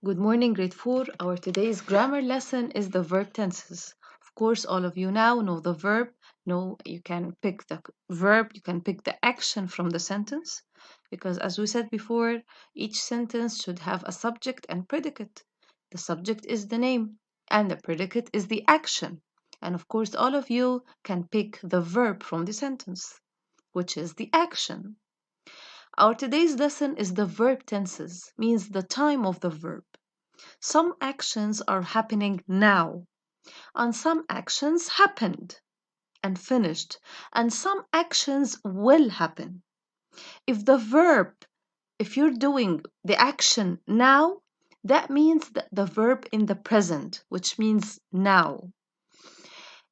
Good morning, grade 4. Our today's grammar lesson is the verb tenses. Of course, all of you now know the verb. Know you can pick the verb, you can pick the action from the sentence. Because as we said before, each sentence should have a subject and predicate. The subject is the name, and the predicate is the action. And of course, all of you can pick the verb from the sentence, which is the action. Our today's lesson is the verb tenses, means the time of the verb. Some actions are happening now, and some actions happened and finished, and some actions will happen. If the verb, if you're doing the action now, that means that the verb in the present, which means now.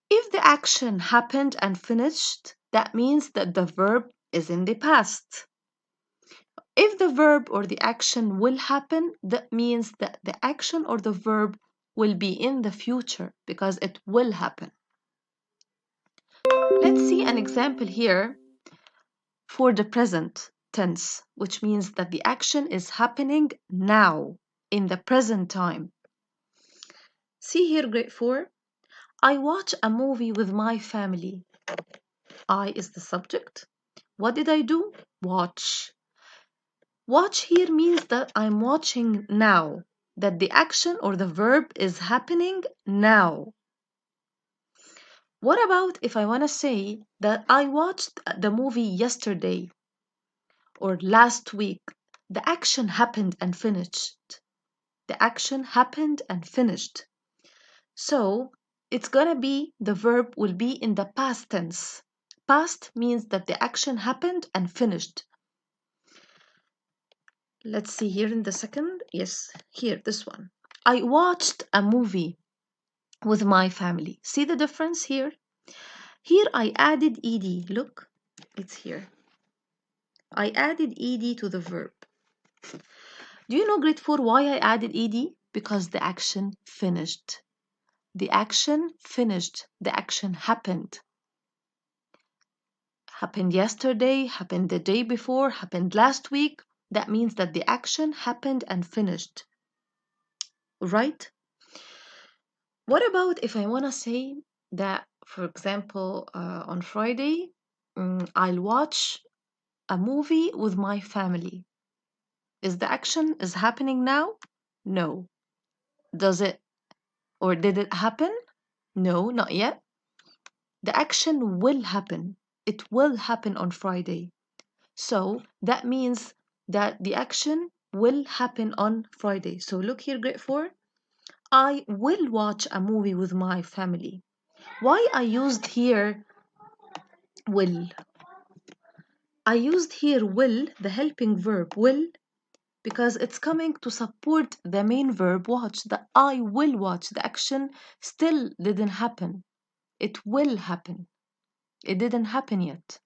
If the action happened and finished, that means that the verb is in the past. If the verb or the action will happen, that means that the action or the verb will be in the future because it will happen. Let's see an example here for the present tense, which means that the action is happening now in the present time. See here, grade 4. I watch a movie with my family. I is the subject. What did I do? Watch. Watch here means that I'm watching now, that the action or the verb is happening now. What about if I want to say that I watched the movie yesterday or last week? The action happened and finished. The action happened and finished. So it's gonna be the verb will be in the past tense. Past means that the action happened and finished. Let's see here in the second. Yes, here, this one. I watched a movie with my family. See the difference here? Here I added ed. Look, it's here. I added ed to the verb. Do you know, grade 4, why I added ed? Because the action finished. The action finished. The action happened. Happened yesterday, happened the day before, happened last week. That means that the action happened and finished. Right? What about if I want to say that, for example, on Friday, I'll watch a movie with my family. Is the action is happening now? No. Does it or did it happen? No, not yet. The action will happen. It will happen on Friday. So that means that the action will happen on Friday. So look here, grade 4. I will watch a movie with my family. Why I used here will? I used here will, the helping verb will, because it's coming to support the main verb watch. The I will watch. The action still didn't happen. It will happen. It didn't happen yet.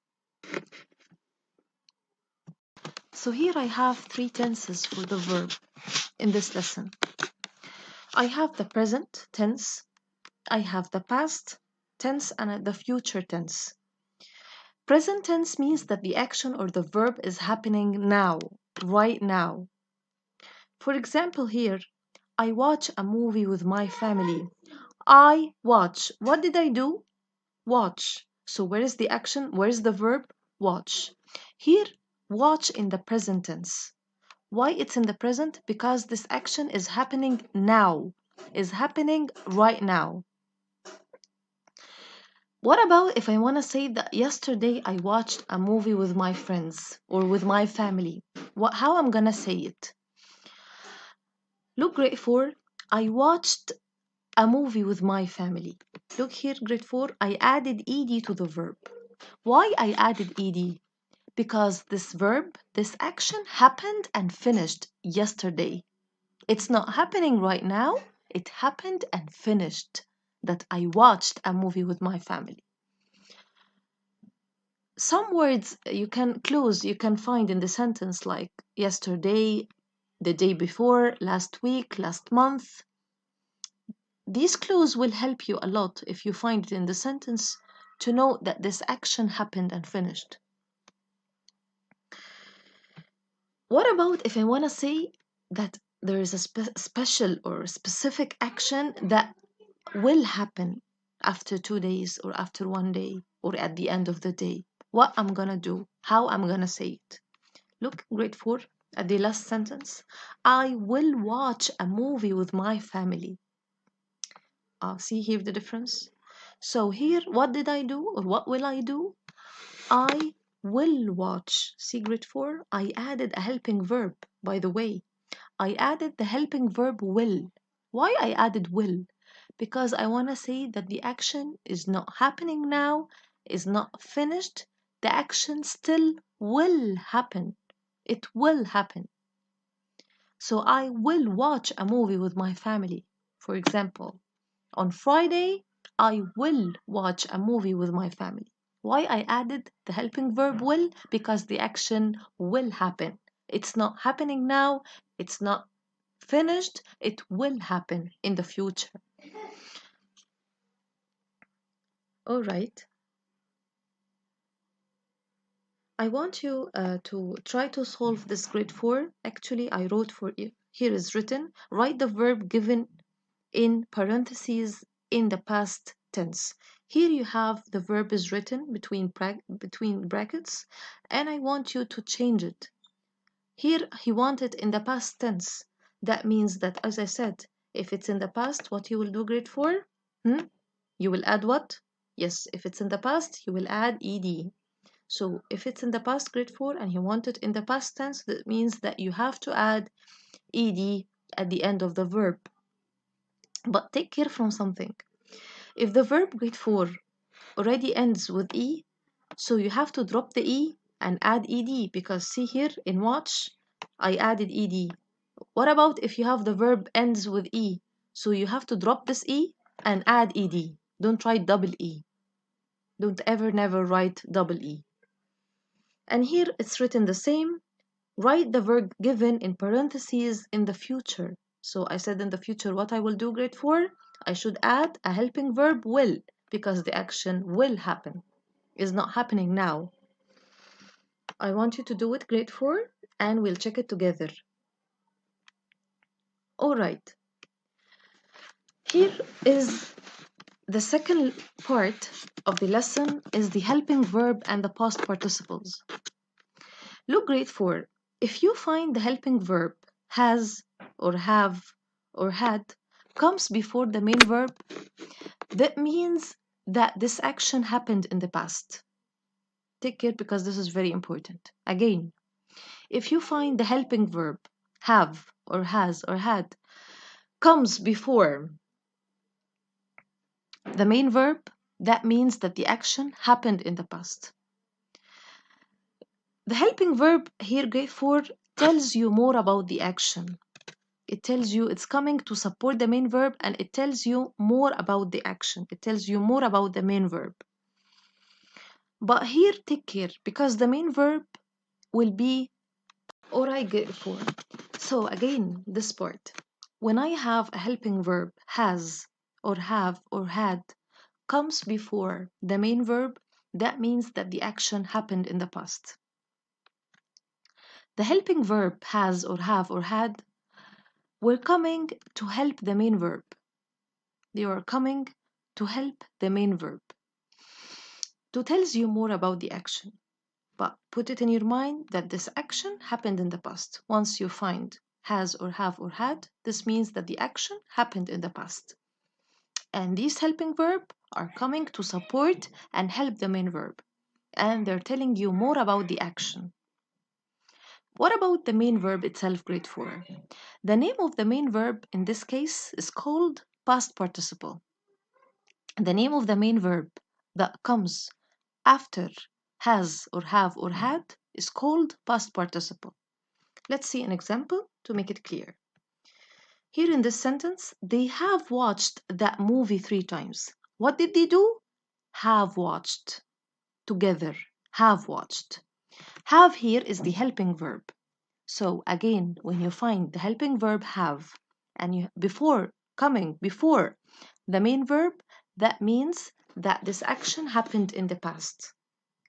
So here I have three tenses for the verb in this lesson. I have the present tense, I have the past tense, and the future tense. Present tense means that the action or the verb is happening now, right now. For example, here, I watch a movie with my family. I watch. What did I do? Watch. So where is the action? Where is the verb? Watch. Here, watch in the present tense. Why it's in the present? Because this action is happening now, is happening right now. What about if I want to say that yesterday I watched a movie with my friends or with my family? How I'm gonna say it? Look, grade 4, I watched a movie with my family. Look here, grade 4, I added ed to the verb. Why I added ed? Because this verb, this action happened and finished yesterday. It's not happening right now. It happened and finished that I watched a movie with my family. Some words you can find in the sentence like yesterday, the day before, last week, last month. These clues will help you a lot if you find it in the sentence to know that this action happened and finished. What about if I want to say that there is a special or specific action that will happen after 2 days or after 1 day or at the end of the day. What I'm gonna do, how I'm gonna say it. Look, grade 4, at the last sentence. I will watch a movie with my family. See here the difference? So here, what did I do or what will I do? I will watch. See grade 4? I added a helping verb, by the way. I added the helping verb will. Why I added will? Because I want to say that the action is not happening now, is not finished. The action still will happen. It will happen. So I will watch a movie with my family. For example, on Friday, I will watch a movie with my family. Why I added the helping verb will? Because the action will happen. It's not happening now. It's not finished. It will happen in the future. All right. I want you to try to solve this grade 4. Actually, I wrote for you. Here is written. Write the verb given in parentheses in the past tense. Here you have the verb is written between brackets, and I want you to change it. Here he wanted in the past tense. That means that, as I said, if it's in the past, what you will do grade 4? You will add what? Yes, if it's in the past, you will add ed. So if it's in the past grade 4 and you want it in the past tense, that means that you have to add ed at the end of the verb. But take care from something. If the verb grade 4 already ends with e, so you have to drop the e and add ed, because see here in watch, I added ed. What about if you have the verb ends with e? So you have to drop this e and add ed. Don't write double e. Don't ever never write double e. And here it's written the same. Write the verb given in parentheses in the future. So I said in the future what I will do grade 4? I should add a helping verb will, because the action will happen. It's not happening now. I want you to do it grade 4 and we'll check it together. All right. Here is the second part of the lesson is the helping verb and the past participles. Look grade 4. If you find the helping verb has or have or had comes before the main verb, that means that this action happened in the past. Take care because this is very important. Again, if you find the helping verb have or has or had comes before the main verb, that means that the action happened in the past. The helping verb here, grade 4, tells you more about the action. It tells you it's coming to support the main verb, and it tells you more about the action. It tells you more about the main verb. But here, take care, because the main verb will be or I grade 4. So again, this part. When I have a helping verb, has or have or had, comes before the main verb, that means that the action happened in the past. The helping verb has or have or had were coming to help the main verb. They are coming to help the main verb. To tells you more about the action. But put it in your mind that this action happened in the past. Once you find has or have or had, this means that the action happened in the past. And these helping verb are coming to support and help the main verb. And they're telling you more about the action. What about the main verb itself, grade 4? The name of the main verb in this case is called past participle. The name of the main verb that comes after has or have or had is called past participle. Let's see an example to make it clear. Here in this sentence, they have watched that movie 3 times. What did they do? Have watched. Together. Have watched. Have here is the helping verb. So again, when you find the helping verb have and you before the main verb, that means that this action happened in the past.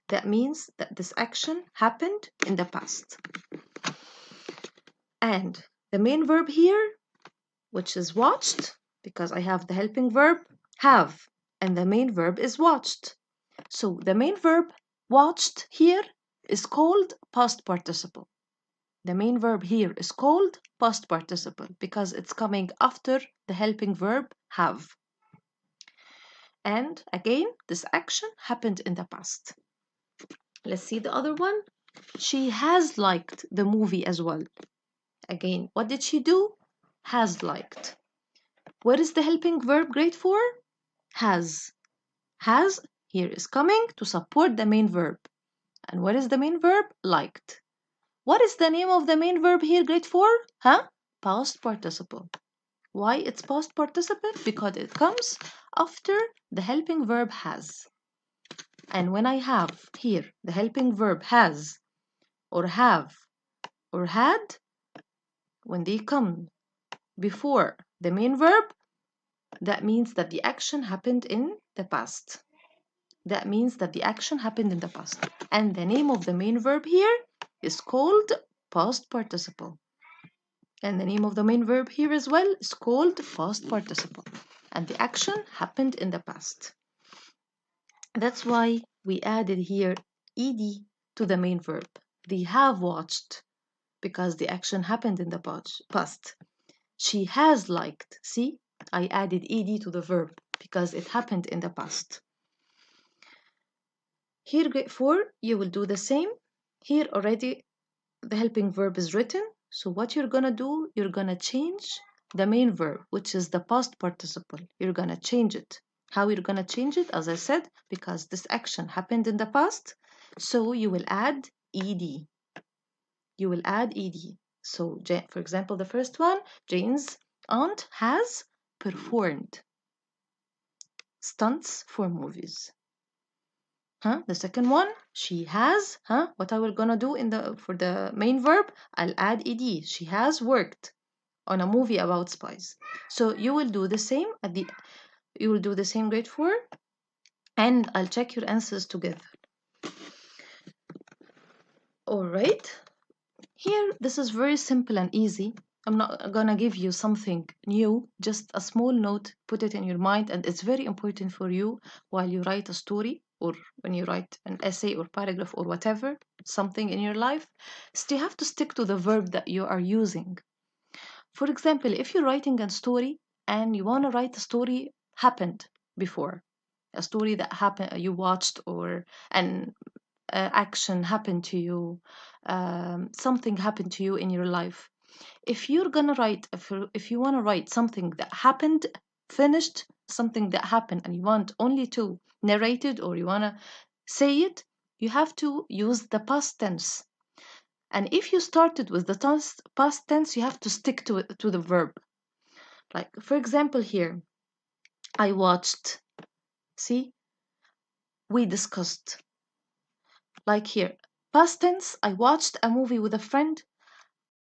That means that this action happened in the past. And The main verb here, which is watched, because I have the helping verb, have, and the main verb is watched. So the main verb watched here is called past participle. The main verb here is called past participle because it's coming after the helping verb have. And again, this action happened in the past. Let's see the other one. She has liked the movie as well. Again, what did she do? Has liked. What is the helping verb Grade.4? Has. Has here is coming to support the main verb. And what is the main verb? Liked. What is the name of the main verb here, Grade.4? Past participle. Why it's past participle? Because it comes after the helping verb has. And when I have here the helping verb has, or have, or had, when they come before the main verb, that means that the action happened in the past. That means that the action happened in the past. And the name of the main verb here is called past participle. And the name of the main verb here as well is called past participle. And the action happened in the past. That's why we added here ed to the main verb. They have watched because the action happened in the past. She has liked. See, I added ed to the verb because it happened in the past. Here, Grade.4, you will do the same. Here already the helping verb is written. So what you're gonna do, you're gonna change the main verb, which is the past participle. You're gonna change it. How you're gonna change it? As I said, because this action happened in the past, so you will add ed. You will add ed. So, for example, the first one, Jane's aunt has performed stunts for movies. The second one, she has, what I will gonna do for the main verb, I'll add ed. She has worked on a movie about spies. So you will do the same you will do the same Grade.4, and I'll check your answers together. All right. Here, this is very simple and easy. I'm not gonna give you something new, just a small note, put it in your mind, and it's very important for you while you write a story or when you write an essay or paragraph or whatever, something in your life. So you have to stick to the verb that you are using. For example, if you're writing a story and you want to write a story happened before, a story that happened you watched, or an action happened to you, something happened to you in your life. If you're gonna write, if you want to write something that happened, finished, something that happened, and you want only to narrate it or you want to say it, you have to use the past tense. And if you started with the past tense, you have to stick to the verb. Like, for example, here, I watched. See, we discussed. Like here, past tense, I watched a movie with a friend